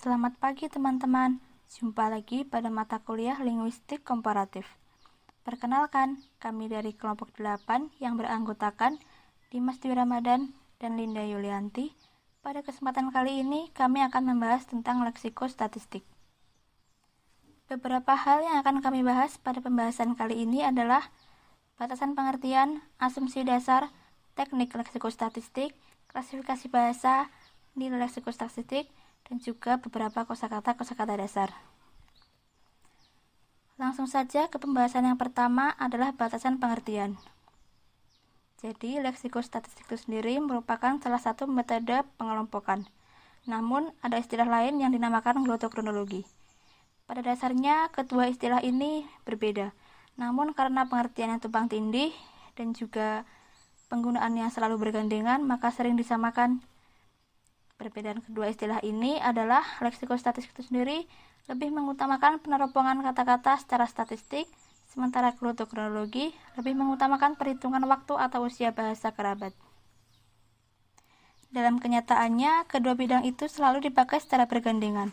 Selamat pagi teman-teman, jumpa lagi pada mata kuliah Linguistik Komparatif. Perkenalkan, kami dari kelompok 8 yang beranggotakan Dimas Dwi Ramadan dan Linda Yulianti. Pada kesempatan kali ini, kami akan membahas tentang leksikostatistik. Beberapa hal yang akan kami bahas pada pembahasan kali ini adalah batasan pengertian, asumsi dasar, teknik leksikostatistik, klasifikasi bahasa, nilai leksikostatistik, dan juga beberapa kosakata dasar. Langsung saja ke pembahasan yang pertama adalah batasan pengertian. Jadi, leksikostatistik itu sendiri merupakan salah satu metode pengelompokan. Namun, ada istilah lain yang dinamakan glotokronologi. Pada dasarnya, kedua istilah ini berbeda. Namun, karena pengertiannya tumpang tindih dan juga penggunaannya selalu bergandengan, maka sering disamakan. Perbedaan kedua istilah ini adalah leksikostatistik itu sendiri lebih mengutamakan peneropongan kata-kata secara statistik, sementara glotokronologi lebih mengutamakan perhitungan waktu atau usia bahasa kerabat. Dalam kenyataannya, kedua bidang itu selalu dipakai secara bergandengan.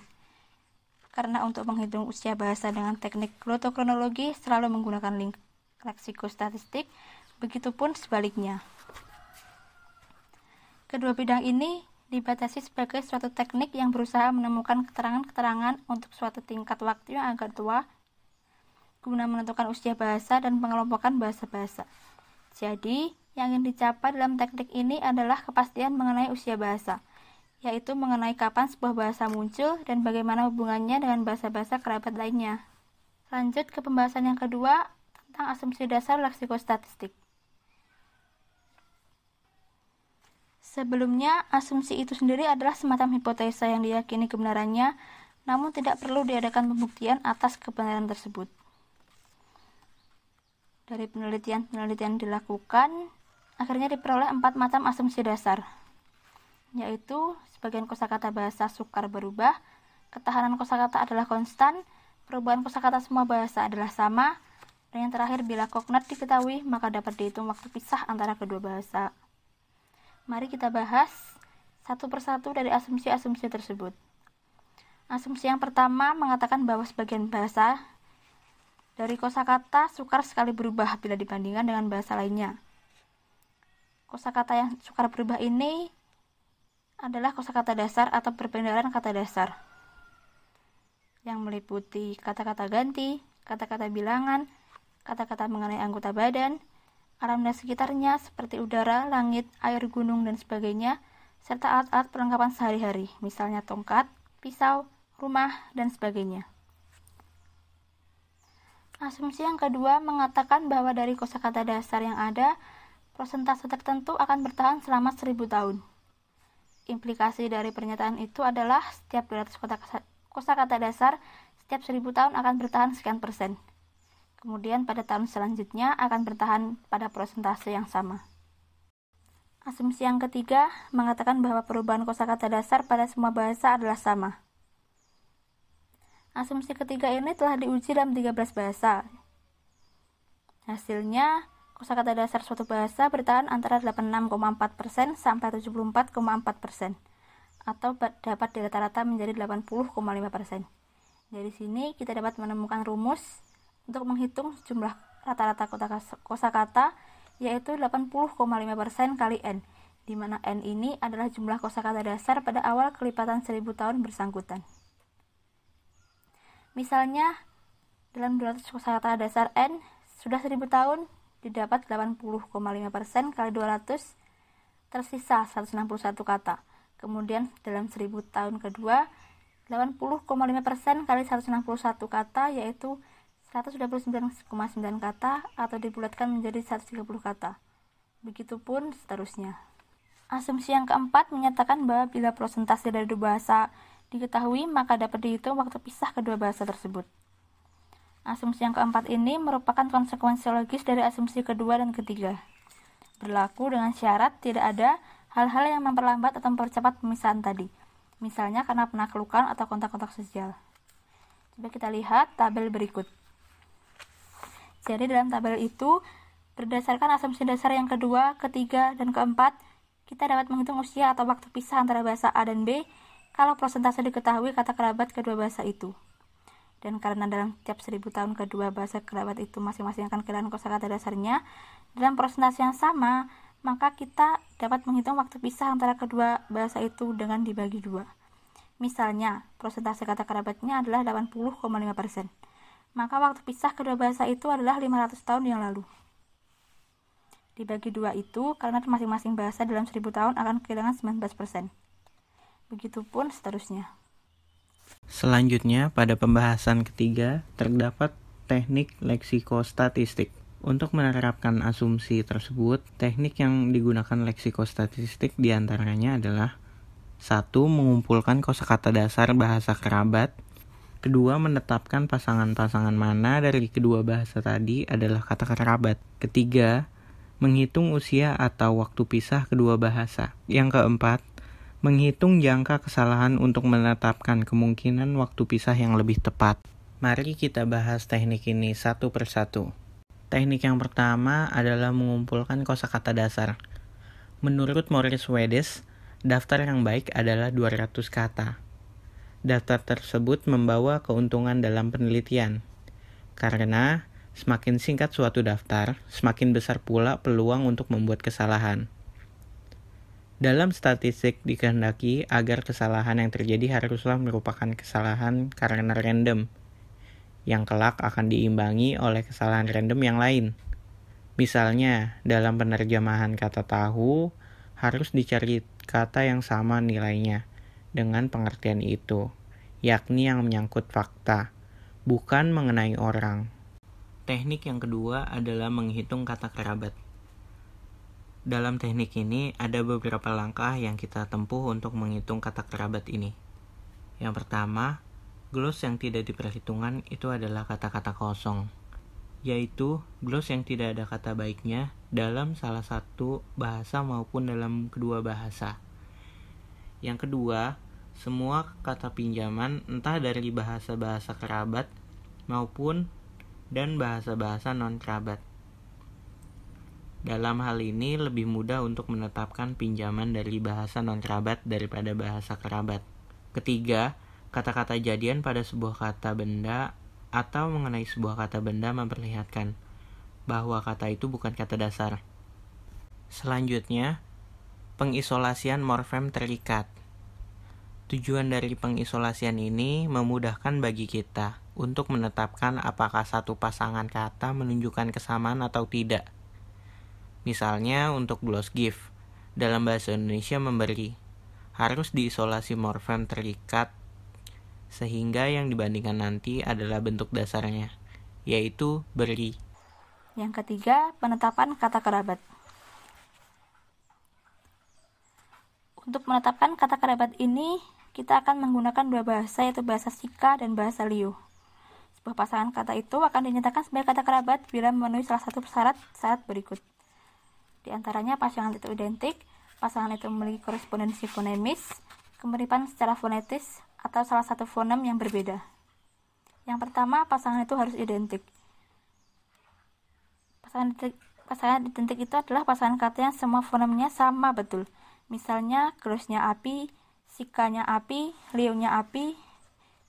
Karena untuk menghitung usia bahasa dengan teknik glotokronologi selalu menggunakan leksikostatistik, begitupun sebaliknya. Kedua bidang ini dibatasi sebagai suatu teknik yang berusaha menemukan keterangan-keterangan untuk suatu tingkat waktu yang agak tua guna menentukan usia bahasa dan pengelompokan bahasa-bahasa. Jadi, yang ingin dicapai dalam teknik ini adalah kepastian mengenai usia bahasa, yaitu mengenai kapan sebuah bahasa muncul dan bagaimana hubungannya dengan bahasa-bahasa kerabat lainnya. Lanjut ke pembahasan yang kedua tentang asumsi dasar leksikostatistik. Sebelumnya, asumsi itu sendiri adalah semacam hipotesa yang diyakini kebenarannya, namun tidak perlu diadakan pembuktian atas kebenaran tersebut. Dari penelitian dilakukan, akhirnya diperoleh 4 macam asumsi dasar, yaitu sebagian kosakata bahasa sukar berubah, ketahanan kosakata adalah konstan, perubahan kosakata semua bahasa adalah sama, dan yang terakhir bila kognat diketahui, maka dapat dihitung waktu pisah antara kedua bahasa. Mari kita bahas satu persatu dari asumsi-asumsi tersebut. Asumsi yang pertama mengatakan bahwa sebagian bahasa dari kosakata sukar sekali berubah bila dibandingkan dengan bahasa lainnya. Kosakata yang sukar berubah ini adalah kosakata dasar atau perbendaharaan kata dasar yang meliputi kata-kata ganti, kata-kata bilangan, kata-kata mengenai anggota badan, alam dan sekitarnya seperti udara, langit, air, gunung, dan sebagainya, serta alat-alat perlengkapan sehari-hari, misalnya tongkat, pisau, rumah, dan sebagainya. Asumsi yang kedua mengatakan bahwa dari kosakata dasar yang ada, persentase tertentu akan bertahan selama 1000 tahun. Implikasi dari pernyataan itu adalah setiap 200 kosakata dasar, setiap 1000 tahun akan bertahan sekian persen. Kemudian pada tahun selanjutnya akan bertahan pada persentase yang sama. Asumsi yang ketiga mengatakan bahwa perubahan kosakata dasar pada semua bahasa adalah sama. Asumsi ketiga ini telah diuji dalam 13 bahasa. Hasilnya, kosakata dasar suatu bahasa bertahan antara 86,4% sampai 74,4%, atau dapat dirata-rata menjadi 80,5%. Dari sini kita dapat menemukan rumus untuk menghitung jumlah rata-rata kosakata, yaitu 80,5% kali N, di mana N ini adalah jumlah kosakata dasar pada awal kelipatan 1000 tahun bersangkutan. Misalnya, dalam 200 kosakata dasar N, sudah 1000 tahun, didapat 80,5% kali 200, tersisa 161 kata. Kemudian, dalam 1000 tahun kedua, 80,5% kali 161 kata, yaitu 129,9 kata atau dibulatkan menjadi 130 kata. Begitupun seterusnya. Asumsi yang keempat menyatakan bahwa bila prosentase dari dua bahasa diketahui, maka dapat dihitung waktu pisah kedua bahasa tersebut. Asumsi yang keempat ini merupakan konsekuensi logis dari asumsi kedua dan ketiga. Berlaku dengan syarat tidak ada hal-hal yang memperlambat atau mempercepat pemisahan tadi, misalnya karena penaklukan atau kontak-kontak sosial. Coba kita lihat tabel berikut. Jadi dalam tabel itu, berdasarkan asumsi dasar yang kedua, ketiga, dan keempat, kita dapat menghitung usia atau waktu pisah antara bahasa A dan B kalau prosentase diketahui kata kerabat kedua bahasa itu. Dan karena dalam tiap 1000 tahun kedua bahasa kerabat itu masing-masing akan kehilangan kosakata dasarnya dalam persentase yang sama, maka kita dapat menghitung waktu pisah antara kedua bahasa itu dengan dibagi 2. Misalnya, prosentase kata kerabatnya adalah 80,5%. Maka waktu pisah kedua bahasa itu adalah 500 tahun yang lalu. Dibagi 2 itu karena masing-masing bahasa dalam 1000 tahun akan kehilangan 19%. Begitupun seterusnya. Selanjutnya, pada pembahasan ketiga, terdapat teknik leksikostatistik. Untuk menerapkan asumsi tersebut, teknik yang digunakan leksikostatistik diantaranya adalah 1. Mengumpulkan kosakata dasar bahasa kerabat. 2. Menetapkan pasangan-pasangan mana dari kedua bahasa tadi adalah kata kerabat. 3. Menghitung usia atau waktu pisah kedua bahasa. Yang keempat, menghitung jangka kesalahan untuk menetapkan kemungkinan waktu pisah yang lebih tepat. Mari kita bahas teknik ini satu persatu. Teknik yang pertama adalah mengumpulkan kosakata dasar. Menurut Morris Weddes, daftar yang baik adalah 200 kata. Daftar tersebut membawa keuntungan dalam penelitian. Karena semakin singkat suatu daftar, semakin besar pula peluang untuk membuat kesalahan. Dalam statistik dikehendaki agar kesalahan yang terjadi haruslah merupakan kesalahan karena random, yang kelak akan diimbangi oleh kesalahan random yang lain. Misalnya, dalam penerjemahan kata tahu, harus dicari kata yang sama nilainya dengan pengertian itu, yakni yang menyangkut fakta, bukan mengenai orang. Teknik yang kedua adalah menghitung kata kerabat. Dalam teknik ini, ada beberapa langkah yang kita tempuh untuk menghitung kata kerabat ini. Yang pertama, glose yang tidak diperhitungkan itu adalah kata-kata kosong, yaitu glose yang tidak ada kata baiknya dalam salah satu bahasa maupun dalam kedua bahasa. Yang kedua, semua kata pinjaman entah dari bahasa-bahasa kerabat maupun dan bahasa-bahasa non-kerabat. Dalam hal ini lebih mudah untuk menetapkan pinjaman dari bahasa non-kerabat daripada bahasa kerabat. Ketiga, kata-kata jadian pada sebuah kata benda atau mengenai sebuah kata benda memperlihatkan bahwa kata itu bukan kata dasar. Selanjutnya, pengisolasian morfem terikat. Tujuan dari pengisolasian ini memudahkan bagi kita untuk menetapkan apakah satu pasangan kata menunjukkan kesamaan atau tidak. Misalnya untuk glose give, dalam bahasa Indonesia memberi, harus diisolasi morfem terikat sehingga yang dibandingkan nanti adalah bentuk dasarnya, yaitu beri. Yang ketiga, penetapan kata kerabat. Untuk menetapkan kata kerabat ini, kita akan menggunakan 2 bahasa, yaitu bahasa Sika dan bahasa Liu. Sebuah pasangan kata itu akan dinyatakan sebagai kata kerabat bila memenuhi salah satu syarat berikut. Di antaranya pasangan itu identik, pasangan itu memiliki korespondensi fonemis, kemiripan secara fonetis, atau salah satu fonem yang berbeda. Yang pertama, pasangan itu harus identik. Pasangan identik itu adalah pasangan kata yang semua fonemnya sama betul. Misalnya, glose-nya api, sikanya api, liunya api,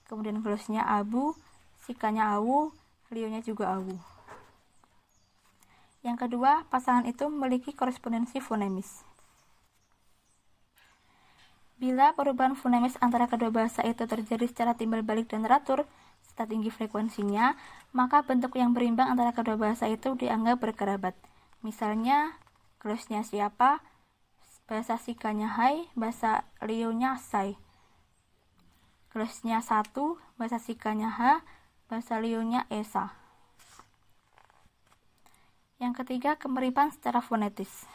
kemudian glose-nya abu, sikanya awu, liunya juga awu. Yang kedua, pasangan itu memiliki korespondensi fonemis. Bila perubahan fonemis antara kedua bahasa itu terjadi secara timbal balik dan teratur, serta tinggi frekuensinya, maka bentuk yang berimbang antara kedua bahasa itu dianggap berkerabat. Misalnya, glose-nya siapa, bahasa sikanya hai, bahasa liunya sai. Glose-nya satu, bahasa sikanya ha, bahasa liunya esa. Yang ketiga, kemiripan secara fonetis.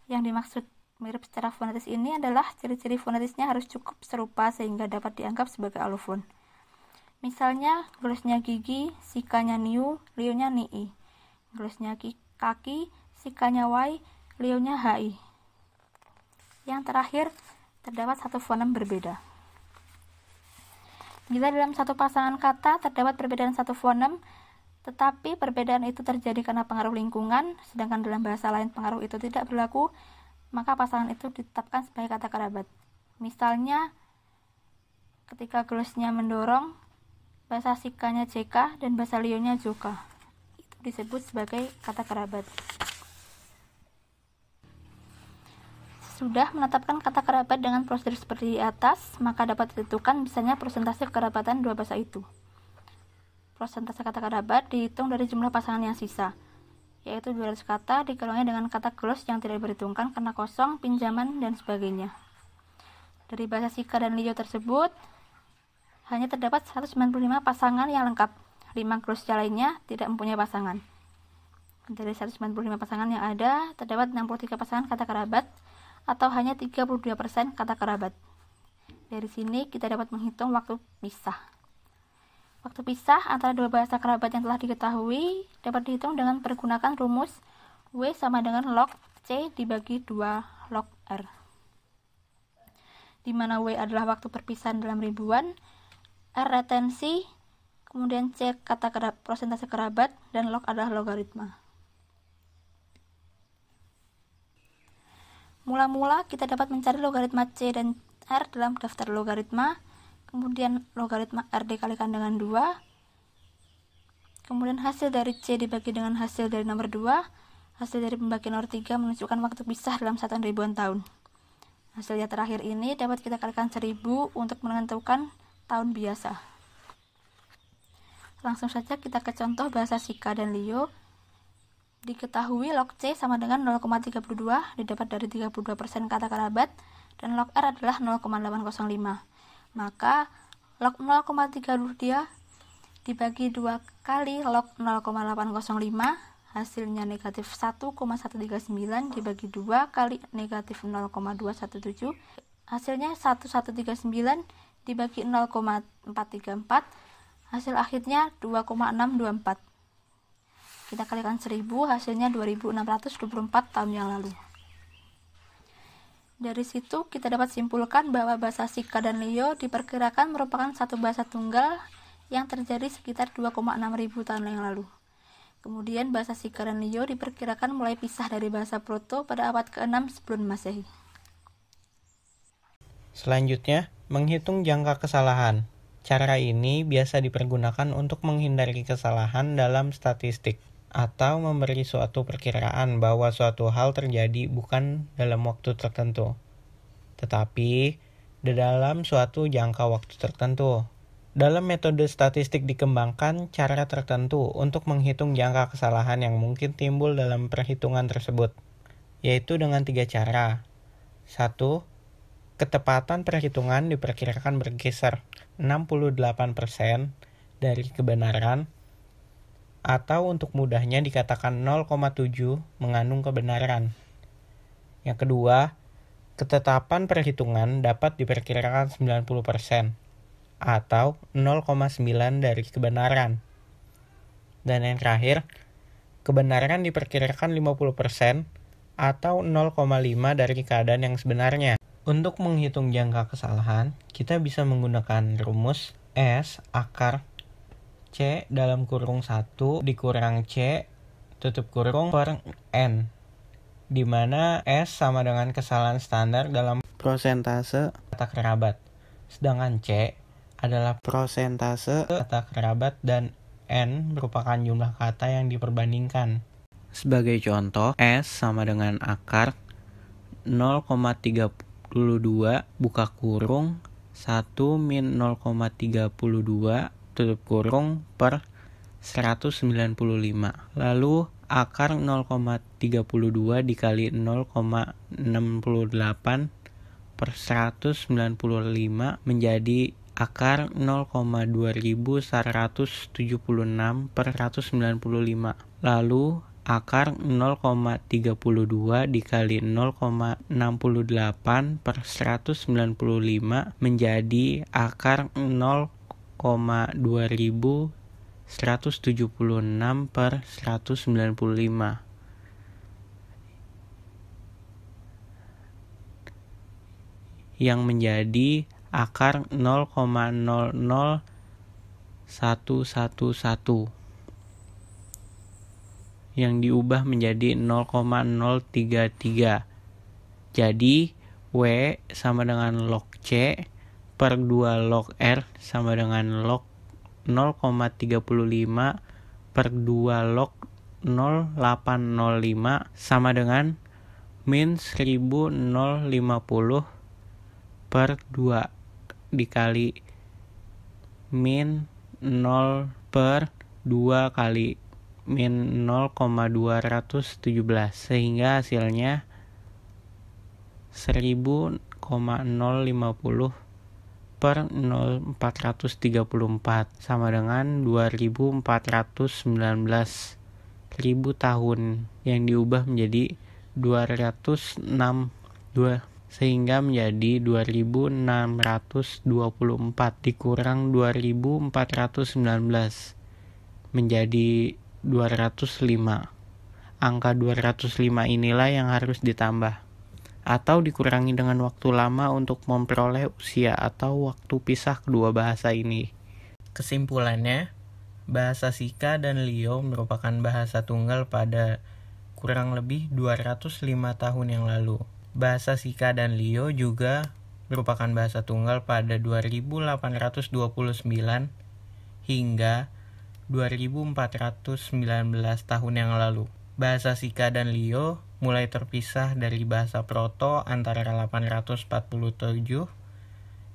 Yang dimaksud mirip secara fonetis ini adalah ciri-ciri fonetisnya harus cukup serupa sehingga dapat dianggap sebagai alofon. Misalnya, glose-nya gigi, sikanya niu, liunya nii. Glose-nya kaki, sikanya wai, liunya hai. Yang terakhir, terdapat satu fonem berbeda. Bila dalam satu pasangan kata terdapat perbedaan satu fonem, tetapi perbedaan itu terjadi karena pengaruh lingkungan, sedangkan dalam bahasa lain pengaruh itu tidak berlaku, maka pasangan itu ditetapkan sebagai kata kerabat. Misalnya, ketika glosnya mendorong, bahasa sikanya JK dan bahasa Lionya Joka. Itu disebut sebagai kata kerabat. Sudah menetapkan kata kerabat dengan prosedur seperti di atas, maka dapat ditentukan misalnya persentase kekerabatan dua bahasa itu. Persentase kata kerabat dihitung dari jumlah pasangan yang sisa, yaitu 200 kata dikurangi dengan kata glos yang tidak diperhitungkan karena kosong, pinjaman, dan sebagainya. Dari bahasa Sika dan Lio tersebut, hanya terdapat 195 pasangan yang lengkap. 5 glos lainnya tidak mempunyai pasangan. Dari 195 pasangan yang ada, terdapat 63 pasangan kata kerabat, atau hanya 32% kata kerabat. Dari sini kita dapat menghitung waktu pisah. Waktu pisah antara dua bahasa kerabat yang telah diketahui dapat dihitung dengan pergunakan rumus W sama dengan log C dibagi 2 log R, di mana W adalah waktu perpisahan dalam ribuan, R retensi, kemudian C kata persentase kerabat, dan log adalah logaritma. Mula-mula kita dapat mencari logaritma C dan R dalam daftar logaritma, kemudian logaritma R dikalikan dengan 2, kemudian hasil dari C dibagi dengan hasil dari nomor 2, hasil dari pembagian nomor 3 menunjukkan waktu pisah dalam 1 ribuan tahun. Hasilnya terakhir ini dapat kita kalikan 1000 untuk menentukan tahun biasa. Langsung saja kita ke contoh bahasa Sika dan Lio. Diketahui log C sama dengan 0,32 didapat dari 32% kata kerabat, dan log R adalah 0,805. Maka log 0,32 dibagi 2 kali log 0,805, hasilnya negatif 1,139 dibagi 2 kali negatif 0,217, hasilnya 1139 dibagi 0,434, hasil akhirnya 2,624. Kita kalikan 1000, hasilnya 2624 tahun yang lalu. Dari situ kita dapat simpulkan bahwa bahasa Sika dan Lio diperkirakan merupakan satu bahasa tunggal yang terjadi sekitar 2,6 ribu tahun yang lalu. Kemudian bahasa Sika dan Lio diperkirakan mulai pisah dari bahasa Proto pada abad ke-6 sebelum Masehi. Selanjutnya, menghitung jangka kesalahan. Cara ini biasa dipergunakan untuk menghindari kesalahan dalam statistik, atau memberi suatu perkiraan bahwa suatu hal terjadi bukan dalam waktu tertentu, tetapi di dalam suatu jangka waktu tertentu. Dalam metode statistik dikembangkan cara tertentu untuk menghitung jangka kesalahan yang mungkin timbul dalam perhitungan tersebut, yaitu dengan 3 cara. 1. Ketepatan perhitungan diperkirakan bergeser 68% dari kebenaran, atau untuk mudahnya dikatakan 0,7 mengandung kebenaran. Yang kedua, ketetapan perhitungan dapat diperkirakan 90% atau 0,9 dari kebenaran. Dan yang terakhir, kebenaran diperkirakan 50% atau 0,5 dari keadaan yang sebenarnya. Untuk menghitung jangka kesalahan, kita bisa menggunakan rumus S akar C dalam kurung 1 dikurang C tutup kurung per N, di mana S sama dengan kesalahan standar dalam prosentase kata kerabat, sedangkan C adalah prosentase kata kerabat dan N merupakan jumlah kata yang diperbandingkan. Sebagai contoh, S sama dengan akar 0,32 buka kurung 1 min 0,32 tutup kurung per 195. Lalu akar 0,32 dikali 0,68 per 195 menjadi akar 0,2176 per 195. Lalu akar 0,32 dikali 0,68 per 195 menjadi akar 0,2176 per 195. Yang menjadi akar 0,00111 yang diubah menjadi 0,033. Jadi W sama dengan log C per 2 log R sama dengan log 0,35 per 2 log 0805 sama dengan min 1050 per 2 dikali min 0 per 2 kali min 0,217 sehingga hasilnya 1000,050 per 0,434 sama dengan 2419 ribu tahun yang diubah menjadi 206 sehingga menjadi 2624 dikurang 2419 menjadi 205. Angka 205 inilah yang harus ditambah atau dikurangi dengan waktu lama untuk memperoleh usia atau waktu pisah kedua bahasa ini. Kesimpulannya, bahasa Sika dan Lio merupakan bahasa tunggal pada kurang lebih 205 tahun yang lalu. Bahasa Sika dan Lio juga merupakan bahasa tunggal pada 2829 hingga 2419 tahun yang lalu. Bahasa Sika dan Lio mulai terpisah dari bahasa Proto antara 847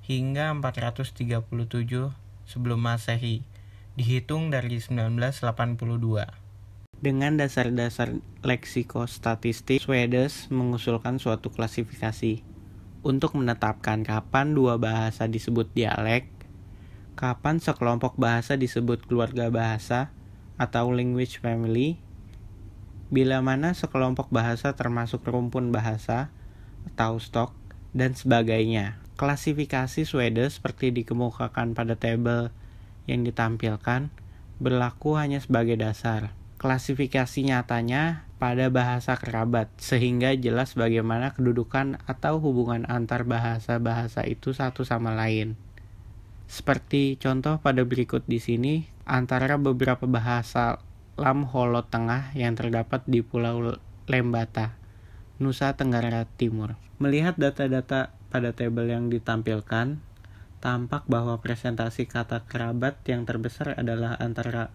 hingga 437 sebelum Masehi, dihitung dari 1982. Dengan dasar-dasar leksikostatistik, Swedish mengusulkan suatu klasifikasi untuk menetapkan kapan dua bahasa disebut dialek, kapan sekelompok bahasa disebut keluarga bahasa atau language family, bila mana sekelompok bahasa termasuk rumpun bahasa atau stok, dan sebagainya. Klasifikasi Swedish seperti dikemukakan pada tabel yang ditampilkan berlaku hanya sebagai dasar. Klasifikasi nyatanya pada bahasa kerabat, sehingga jelas bagaimana kedudukan atau hubungan antar bahasa-bahasa itu satu sama lain. Seperti contoh pada berikut di sini, antara beberapa bahasa Lam Holot Tengah yang terdapat di Pulau Lembata, Nusa Tenggara Timur. Melihat data-data pada tabel yang ditampilkan, tampak bahwa presentasi kata kerabat yang terbesar adalah antara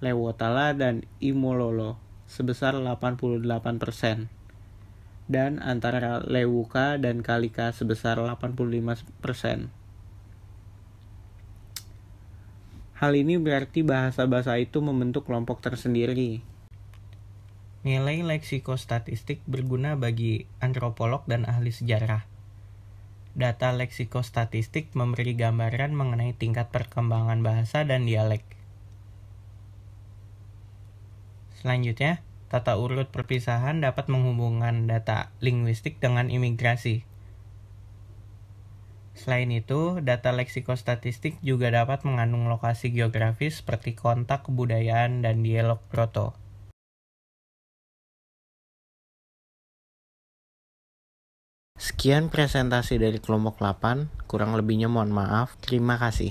Lewotala dan Imololo sebesar 88%, dan antara Lewuka dan Kalika sebesar 85%. Hal ini berarti bahasa-bahasa itu membentuk kelompok tersendiri. Nilai leksikostatistik berguna bagi antropolog dan ahli sejarah. Data leksikostatistik memberi gambaran mengenai tingkat perkembangan bahasa dan dialek. Selanjutnya, tata urut perpisahan dapat menghubungkan data linguistik dengan imigrasi. Selain itu, data leksikostatistik juga dapat mengandung lokasi geografis seperti kontak kebudayaan dan dialog proto. Sekian presentasi dari kelompok 8, kurang lebihnya mohon maaf. Terima kasih.